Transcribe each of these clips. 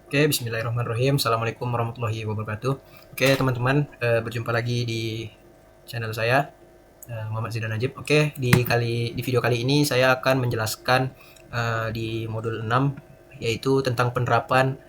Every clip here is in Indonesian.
Oke, bismillahirrahmanirrahim. Assalamualaikum warahmatullahi wabarakatuh. Oke, teman-teman, berjumpa lagi di channel saya, Muhammad Zidan Najib. Oke, di video kali ini saya akan menjelaskan di modul 6, yaitu tentang penerapan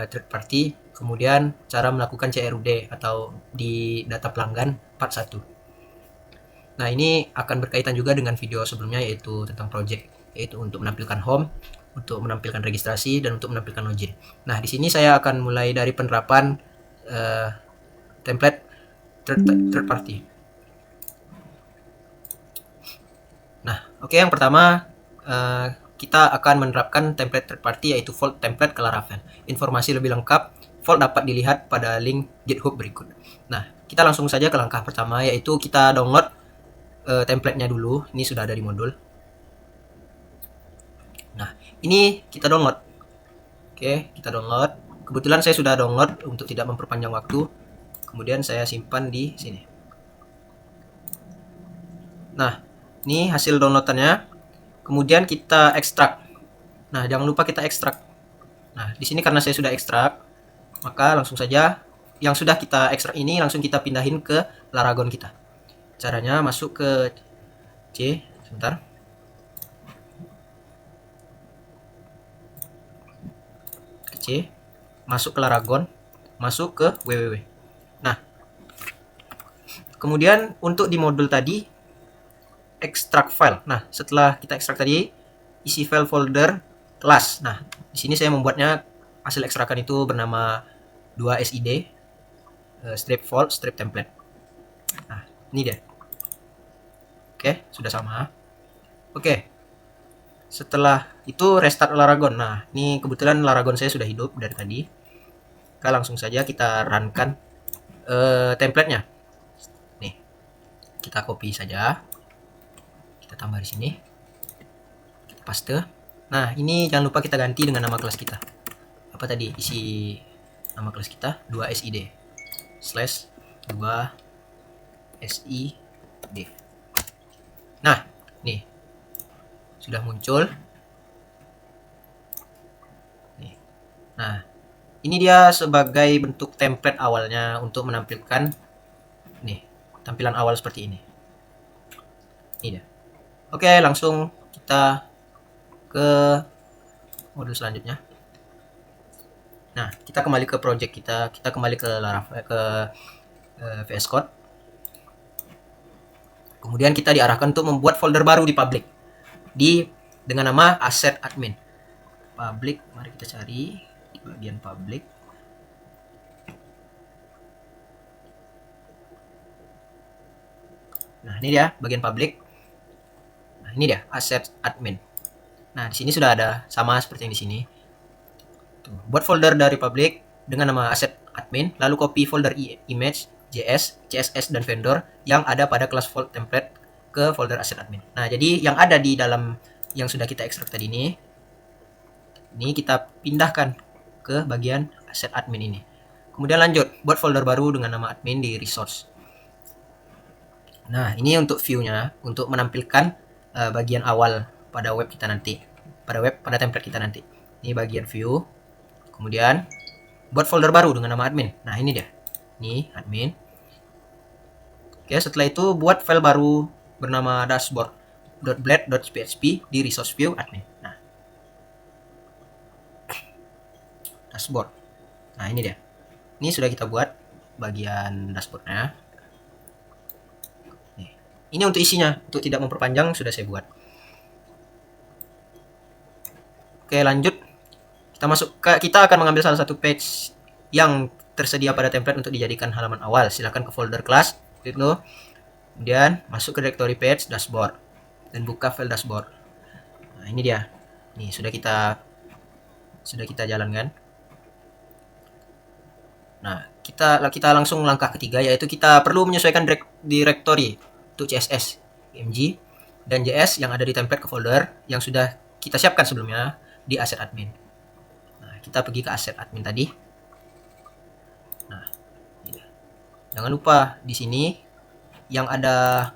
third party, kemudian cara melakukan CRUD atau di data pelanggan part 1. Nah, ini akan berkaitan juga dengan video sebelumnya, yaitu tentang project, yaitu untuk menampilkan home, untuk menampilkan registrasi, dan untuk menampilkan login. Nah, di sini saya akan mulai dari penerapan uh, template third party. Nah, oke, yang pertama kita akan menerapkan template third party, yaitu Vault template ke Laravel. Informasi lebih lengkap Vault dapat dilihat pada link GitHub berikut. Nah, kita langsung saja ke langkah pertama, yaitu kita download template-nya dulu. Ini sudah ada di modul. Nah, ini kita download. Oke, kita download. Kebetulan saya sudah download untuk tidak memperpanjang waktu. Kemudian saya simpan di sini. Nah, ini hasil downloadannya. Kemudian kita ekstrak. Nah, jangan lupa kita ekstrak. Nah, di sini karena saya sudah ekstrak, maka langsung saja yang sudah kita ekstrak ini langsung kita pindahin ke Laragon kita. Caranya masuk ke C, sebentar. Ke C, masuk ke Laragon, masuk ke www. Nah, kemudian untuk di modul tadi extract file. Nah, setelah kita ekstrak tadi, isi file folder kelas. Nah, di sini saya membuatnya hasil ekstrakan itu bernama 2SID strip vault strip template. Nah, ini dia. Oke, sudah sama. Oke. Setelah itu restart Laragon. Nah, ini kebetulan Laragon saya sudah hidup dari tadi. Kita langsung saja kita runkan template-nya. Nih, kita copy saja. Kita tambah di sini. Kita paste. Nah, ini jangan lupa kita ganti dengan nama kelas kita. Apa tadi? Isi nama kelas kita 2SID slash 2SID. Nah, nih sudah muncul. Nih. Nah, ini dia sebagai bentuk template awalnya untuk menampilkan nih tampilan awal seperti ini. Ini dia. Oke, langsung kita ke modul selanjutnya. Nah, kita kembali ke project kita, kita kembali ke Laravel, ke VS Code. Kemudian kita diarahkan untuk membuat folder baru di public dengan nama asset admin. Public, mari kita cari di bagian public. Nah, ini dia bagian public. Nah, ini dia asset admin. Nah, di sini sudah ada sama seperti yang di sini. Tuh, buat folder dari public dengan nama asset admin, lalu copy folder image, JS, CSS dan vendor yang ada pada kelas Vault template ke folder asset admin. Nah, jadi yang ada di dalam yang sudah kita ekstrak tadi ini kita pindahkan ke bagian asset admin ini. Kemudian lanjut buat folder baru dengan nama admin di resource. Nah, ini untuk view-nya, untuk menampilkan bagian awal pada web kita nanti, pada template kita nanti. Ini bagian view. Kemudian buat folder baru dengan nama admin. Nah, ini dia. Ini admin. Oke, setelah itu buat file baru bernama dashboard.blade.php di resource view admin. Nah, dashboard. Nah, ini dia. Ini sudah kita buat bagian dashboardnya. Ini untuk isinya, untuk tidak memperpanjang sudah saya buat. Oke, lanjut. Kita akan mengambil salah satu page yang tersedia pada template untuk dijadikan halaman awal. Silakan ke folder class, itu. Kemudian masuk ke directory page dashboard dan buka file dashboard. Nah, ini dia. Nih, sudah kita jalankan. Nah, kita langsung langkah ketiga, yaitu kita perlu menyesuaikan directory untuk CSS, img, dan JS yang ada di template ke folder yang sudah kita siapkan sebelumnya di asset admin. Nah, kita pergi ke asset admin tadi. Nah, ini. Jangan lupa di sini yang ada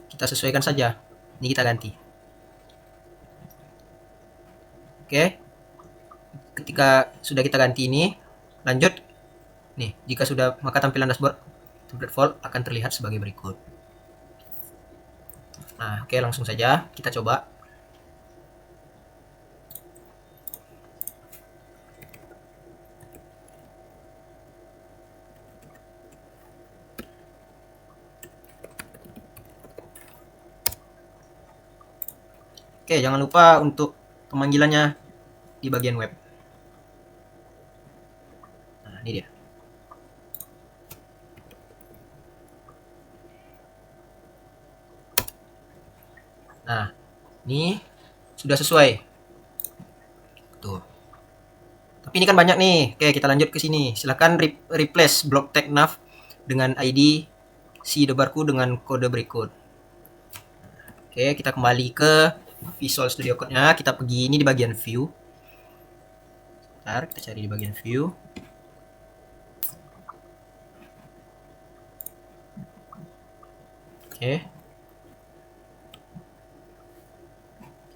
kita sesuaikan saja. Ini kita ganti. Oke, ketika sudah kita ganti ini, lanjut. Nih, jika sudah, maka tampilan dashboard template vault akan terlihat sebagai berikut. Nah, oke, langsung saja kita coba. Oke, jangan lupa untuk pemanggilannya di bagian web. Nah, ini dia. Nah, ini sudah sesuai. Tuh. Tapi ini kan banyak nih. Oke, kita lanjut ke sini. Silahkan replace block tag nav dengan ID si debarku dengan kode berikut. Oke, kita kembali ke Visual Studio Code-nya. Kita pergi ini di bagian view. Bentar, kita cari di bagian view. Oke.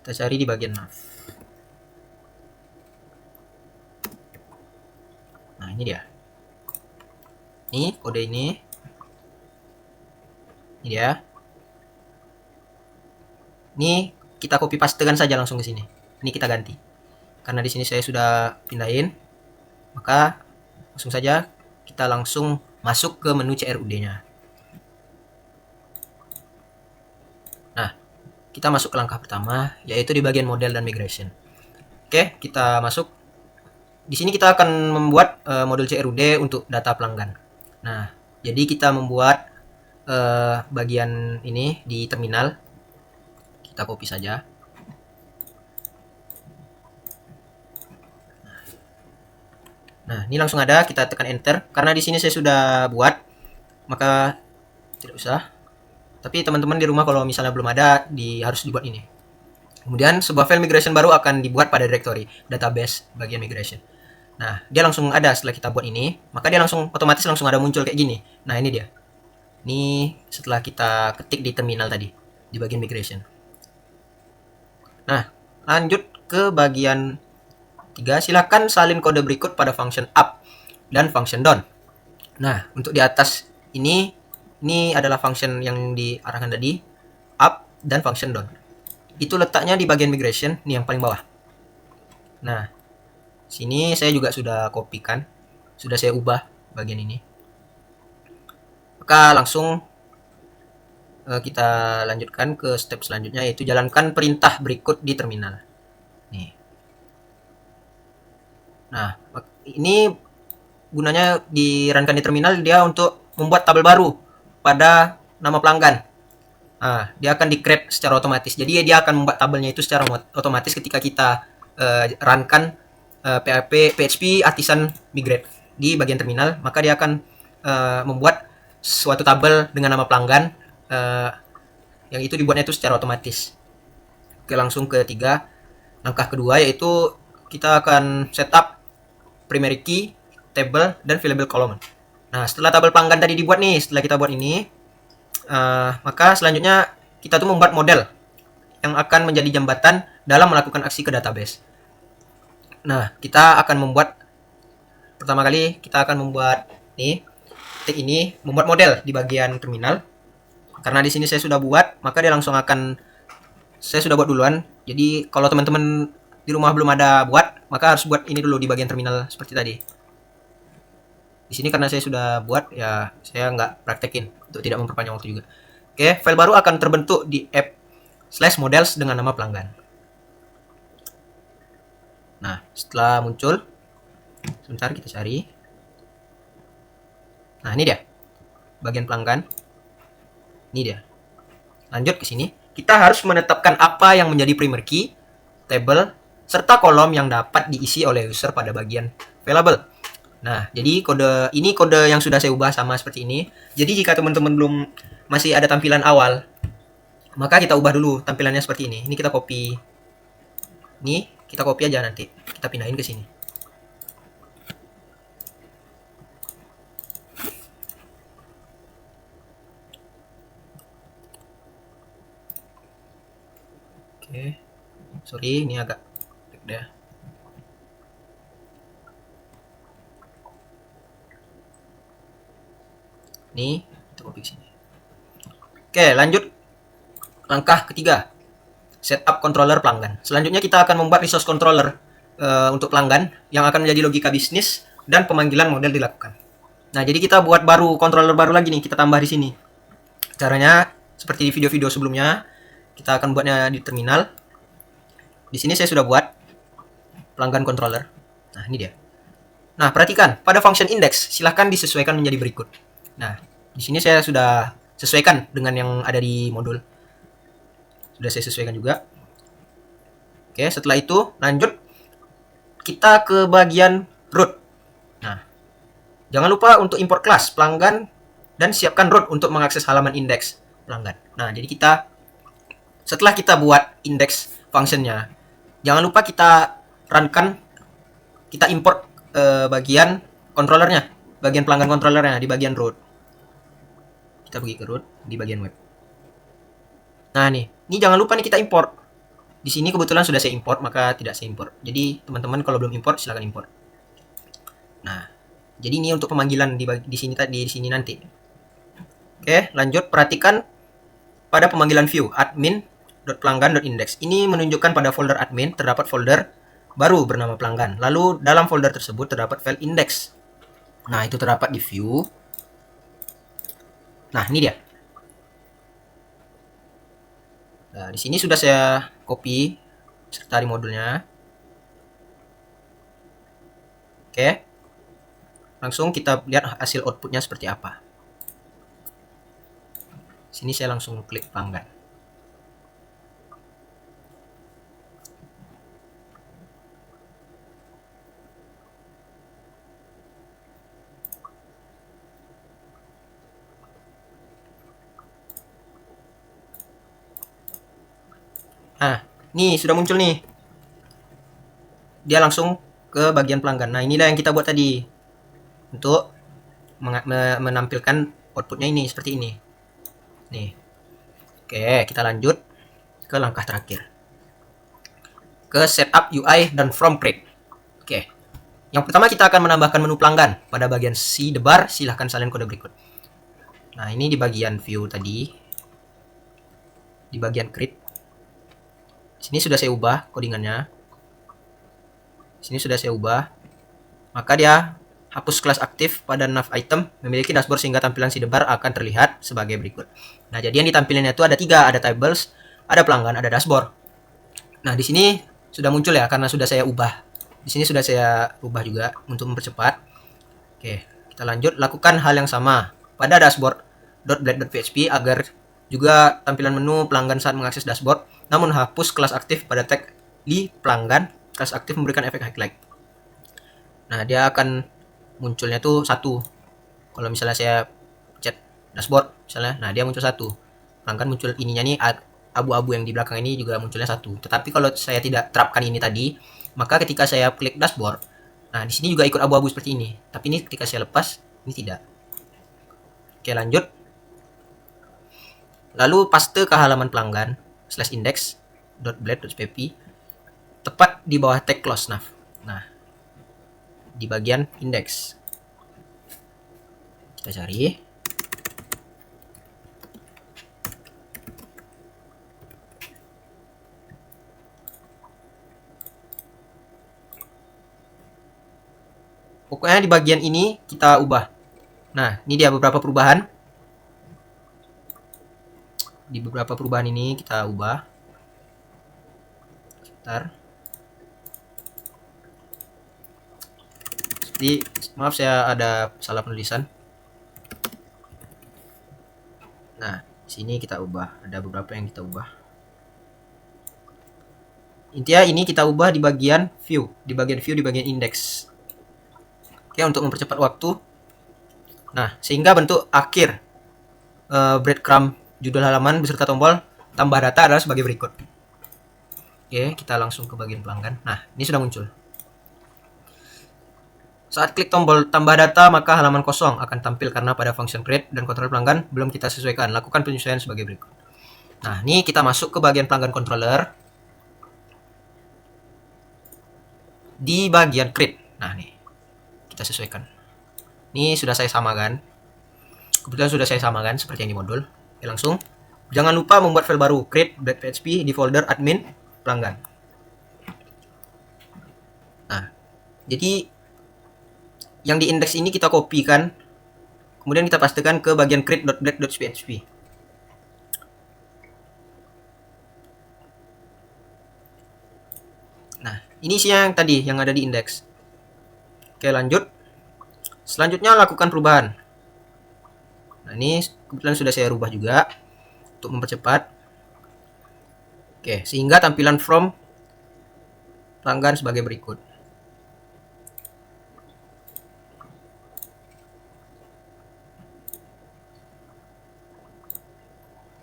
Kita cari di bagian nav. Nah, ini dia. Ini kode ini. Ini dia. Ini kita copy pastekan saja langsung ke sini. Ini kita ganti. Karena di sini saya sudah pindahin, maka langsung saja kita langsung masuk ke menu CRUD-nya. Nah, kita masuk ke langkah pertama, yaitu di bagian model dan migration. Oke, kita masuk. Di sini kita akan membuat model CRUD untuk data pelanggan. Nah, jadi kita membuat bagian ini di terminal. Kita copy saja. Nah, ini langsung ada, kita tekan enter. Karena di sini saya sudah buat, maka tidak usah. Tapi teman-teman di rumah kalau misalnya belum ada, harus dibuat ini. Kemudian sebuah file migration baru akan dibuat pada directory database bagian migration. Nah, dia langsung ada setelah kita buat ini, maka dia langsung otomatis langsung ada muncul kayak gini. Nah, ini dia. Ini setelah kita ketik di terminal tadi di bagian migration. Nah, lanjut ke bagian 3. Silakan salin kode berikut pada function up dan function down. Nah, untuk di atas ini adalah function yang diarahkan tadi, up dan function down. Itu letaknya di bagian migration, ini yang paling bawah. Nah, sini saya juga sudah kopikan, sudah saya ubah bagian ini. Maka langsung kita lanjutkan ke step selanjutnya, yaitu jalankan perintah berikut di terminal. Nih. Nah, ini gunanya di-runkan di terminal dia untuk membuat tabel baru pada nama pelanggan. Nah, dia akan di-create secara otomatis. Jadi dia akan membuat tabelnya itu secara otomatis ketika kita runkan PHP Artisan Migrate di bagian terminal, maka dia akan membuat suatu tabel dengan nama pelanggan yang itu dibuatnya itu secara otomatis. Oke, langsung ke 3. Langkah kedua yaitu kita akan setup primary key, table, dan fillable column. Nah, setelah tabel pelanggan tadi dibuat nih, setelah kita buat ini, maka selanjutnya kita tuh membuat model yang akan menjadi jembatan dalam melakukan aksi ke database. Nah, kita akan membuat, pertama kali kita akan membuat ini membuat model di bagian terminal. Karena di sini saya sudah buat, maka dia langsung akan, saya sudah buat duluan. Jadi kalau teman-teman di rumah belum ada buat, maka harus buat ini dulu di bagian terminal seperti tadi. Di sini karena saya sudah buat, ya saya nggak praktekin untuk tidak memperpanjang waktu juga. Oke, file baru akan terbentuk di app/models dengan nama pelanggan. Nah, setelah muncul, sebentar kita cari. Nah, ini dia. Bagian pelanggan. Ini dia. Lanjut ke sini. Kita harus menetapkan apa yang menjadi primary key, table, serta kolom yang dapat diisi oleh user pada bagian available. Nah, jadi kode yang sudah saya ubah sama seperti ini. Jadi jika teman-teman belum masih ada tampilan awal, maka kita ubah dulu tampilannya seperti ini. Ini kita copy. Ini kita copy aja nanti. Kita pindahin ke sini. Oke. Sorry, ini agak deh. Nih, kita copy ke sini. Oke, lanjut langkah ketiga, setup controller pelanggan. Selanjutnya kita akan membuat resource controller untuk pelanggan yang akan menjadi logika bisnis dan pemanggilan model dilakukan. Nah, jadi kita buat controller baru lagi nih, kita tambah di sini. Caranya seperti di video-video sebelumnya, kita akan buatnya di terminal. Di sini saya sudah buat pelanggan controller. Nah, ini dia. Nah, perhatikan, pada function index silahkan disesuaikan menjadi berikut. Nah, di sini saya sudah sesuaikan dengan yang ada di modul. Sudah saya sesuaikan juga. Oke, setelah itu lanjut kita ke bagian root. Nah, jangan lupa untuk import kelas pelanggan dan siapkan root untuk mengakses halaman indeks pelanggan. Nah, jadi setelah kita buat indeks functionnya, jangan lupa kita runkan, kita import bagian controllernya, bagian pelanggan controllernya di bagian root. Kita pergi ke root di bagian web. Nah, ini jangan lupa nih kita import. Di sini kebetulan sudah saya import, maka tidak saya import. Jadi teman-teman kalau belum import silahkan import. Nah, jadi ini untuk pemanggilan di sini nanti. Oke, lanjut perhatikan pada pemanggilan view admin.pelanggan.index. Ini menunjukkan pada folder admin terdapat folder baru bernama pelanggan. Lalu dalam folder tersebut terdapat file index. Nah, itu terdapat di view. Nah, ini dia. Nah, di sini sudah saya copy serta di modulnya. Oke. Langsung kita lihat hasil outputnya seperti apa. Sini saya langsung klik pelanggan. Nah, nih sudah muncul nih. Dia langsung ke bagian pelanggan. Nah, inilah yang kita buat tadi untuk menampilkan outputnya ini seperti ini. Nih. Oke, kita lanjut ke langkah terakhir. Ke setup UI dan from create. Oke. Yang pertama kita akan menambahkan menu pelanggan. Pada bagian see the bar, silahkan salin kode berikut. Nah, ini di bagian view tadi. Di bagian create. Sini sudah saya ubah codingannya. Sini sudah saya ubah. Maka dia hapus kelas aktif pada nav item memiliki dashboard sehingga tampilan sidebar akan terlihat sebagai berikut. Nah, jadi yang ditampilinnya itu ada 3, ada tables, ada pelanggan, ada dashboard. Nah, di sini sudah muncul ya karena sudah saya ubah. Di sini sudah saya ubah juga untuk mempercepat. Oke, kita lanjut lakukan hal yang sama pada dashboard.blade.php agar juga tampilan menu pelanggan saat mengakses dashboard, namun hapus kelas aktif pada tag li pelanggan. Kelas aktif memberikan efek highlight. Nah, dia akan munculnya tuh 1. Kalau misalnya saya chat dashboard misalnya, nah dia muncul 1. Pelanggan muncul ininya nih, abu-abu yang di belakang ini juga munculnya 1. Tetapi kalau saya tidak terapkan ini tadi, maka ketika saya klik dashboard, nah di sini juga ikut abu-abu seperti ini. Tapi ini ketika saya lepas, ini tidak. Oke, lanjut. Lalu paste ke halaman pelanggan /index.blade.php tepat di bawah tag close nav. Nah, di bagian index kita cari. Pokoknya di bagian ini kita ubah. Nah, ini dia beberapa perubahan. Di beberapa perubahan ini kita ubah. Sebentar. Jadi, maaf saya ada salah penulisan. Nah, sini kita ubah. Ada beberapa yang kita ubah. Intinya ini kita ubah di bagian view, di bagian index. Oke, untuk mempercepat waktu. Nah, sehingga bentuk akhir breadcrumb judul halaman beserta tombol tambah data adalah sebagai berikut. Oke, kita langsung ke bagian pelanggan. Nah, ini sudah muncul. Saat klik tombol tambah data, maka halaman kosong akan tampil karena pada function create dan controller pelanggan belum kita sesuaikan. Lakukan penyesuaian sebagai berikut. Nah, ini kita masuk ke bagian pelanggan controller. Di bagian create. Nah, nih. Kita sesuaikan. Ini sudah saya samakan. Kebetulan sudah saya samakan seperti yang di modul. Oke, langsung. Jangan lupa membuat file baru, create .php di folder admin pelanggan. Nah, jadi yang di index ini kita kopikan, kemudian kita pastikan ke bagian create.black.php. Nah, ini sih yang tadi yang ada di index. Oke, lanjut. Selanjutnya lakukan perubahan. Nah, ini kebetulan sudah saya rubah juga untuk mempercepat. Oke, sehingga tampilan from pelanggan sebagai berikut.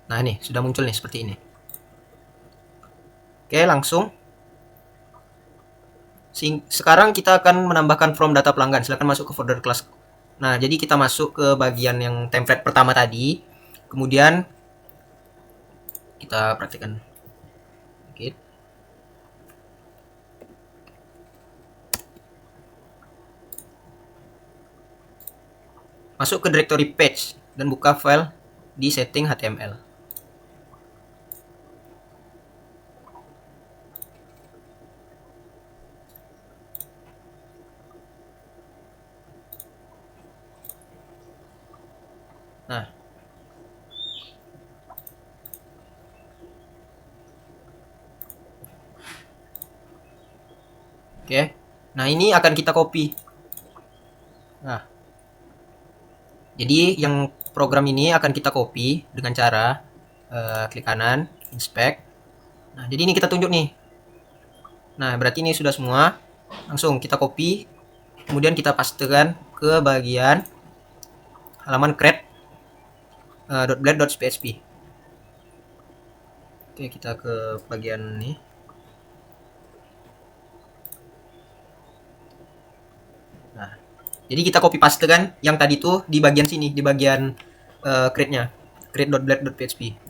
Nah, ini sudah muncul nih seperti ini. Oke, langsung. Sekarang kita akan menambahkan from data pelanggan. Silahkan masuk ke folder kelas. Nah, jadi kita masuk ke bagian yang template pertama tadi. Kemudian kita praktikkan sedikit. Masuk ke directory page dan buka file di setting HTML. Nah, oke. Nah, ini akan kita copy. Nah, jadi yang program ini akan kita copy dengan cara klik kanan, inspect. Nah, jadi ini kita tunjuk nih. Nah, berarti ini sudah semua. Langsung kita copy, kemudian kita pastekan ke bagian halaman create .blade.php. Oke, kita ke bagian ini. Nah, jadi kita copy pastekan yang tadi tuh di bagian sini, di bagian create-nya, create.blade.php.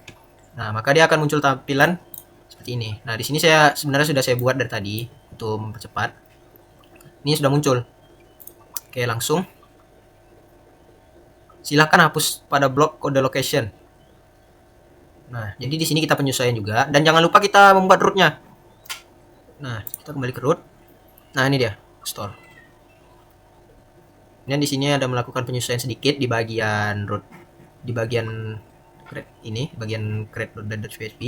Nah, maka dia akan muncul tampilan seperti ini. Nah, di sini saya sebenarnya sudah saya buat dari tadi untuk mempercepat. Ini sudah muncul. Oke, langsung. Silahkan hapus pada blok kode location. Nah, jadi di sini kita penyesuaian juga, dan jangan lupa kita membuat root-nya. Nah, kita kembali ke root. Nah, ini dia, store. Dan di sini ada melakukan penyesuaian sedikit di bagian root, di bagian create ini, bagian create.php.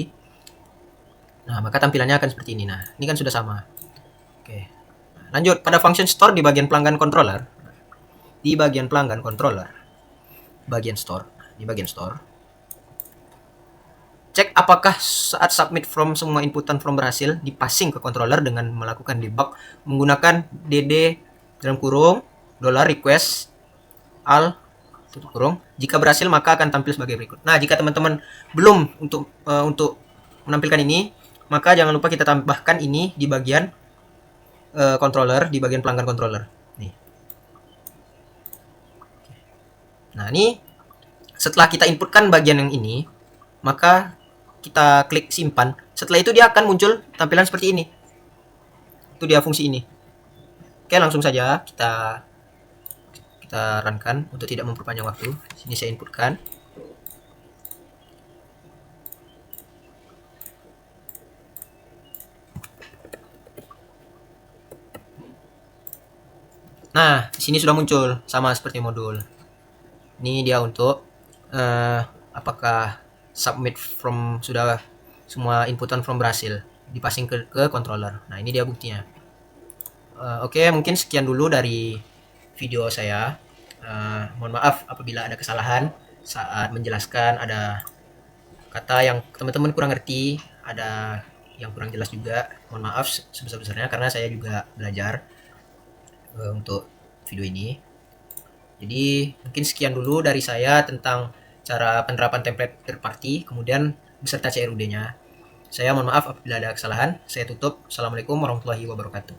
Nah, maka tampilannya akan seperti ini. Nah, ini kan sudah sama. Oke. Lanjut pada function store di bagian pelanggan controller. Di bagian pelanggan controller, bagian store, di bagian store. Cek apakah saat submit from semua inputan from berhasil dipassing ke controller dengan melakukan debug menggunakan dd dalam kurung $request al tutup kurung. Jika berhasil maka akan tampil sebagai berikut. Nah, jika teman-teman belum untuk menampilkan ini, maka jangan lupa kita tambahkan ini di bagian controller, di bagian pelanggan controller. Nih. Nah, ini setelah kita inputkan bagian yang ini, maka kita klik simpan. Setelah itu dia akan muncul tampilan seperti ini. Itu dia fungsi ini. Oke, langsung saja kita runkan untuk tidak memperpanjang waktu. Sini saya inputkan. Nah, di sini sudah muncul sama seperti modul. Ini dia untuk apakah submit from sudah semua inputan from berhasil dipassing ke controller. Nah, ini dia buktinya. Oke, mungkin sekian dulu dari video saya. Mohon maaf apabila ada kesalahan saat menjelaskan, ada kata yang teman-teman kurang ngerti, ada yang kurang jelas juga. Mohon maaf sebesar-besarnya karena saya juga belajar untuk video ini. Jadi mungkin sekian dulu dari saya tentang cara penerapan template third party, kemudian beserta CRUD-nya. Saya mohon maaf apabila ada kesalahan. Saya tutup. Assalamualaikum warahmatullahi wabarakatuh.